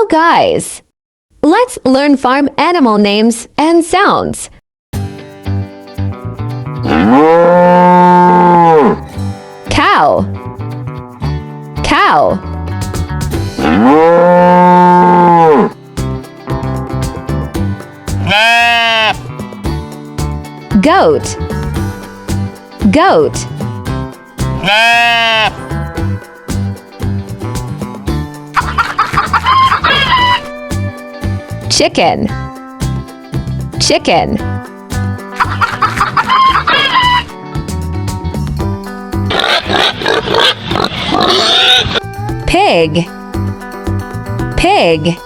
Hello guys! Let's learn farm animal names and sounds. Cow, cow. Goat, goat. Chicken, chicken. Pig, pig.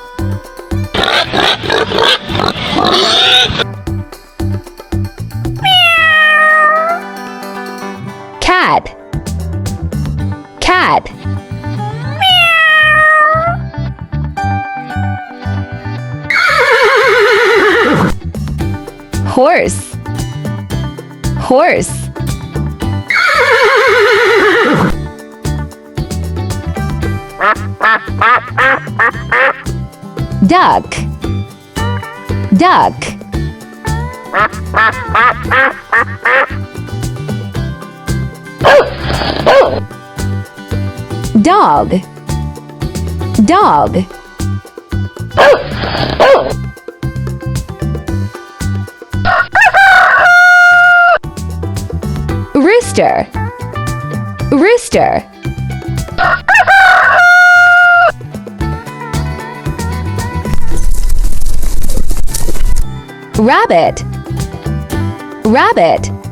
Cat, cat. Horse, horse. Duck, duck. Dog, dog. Rooster, rooster. Rabbit, rabbit.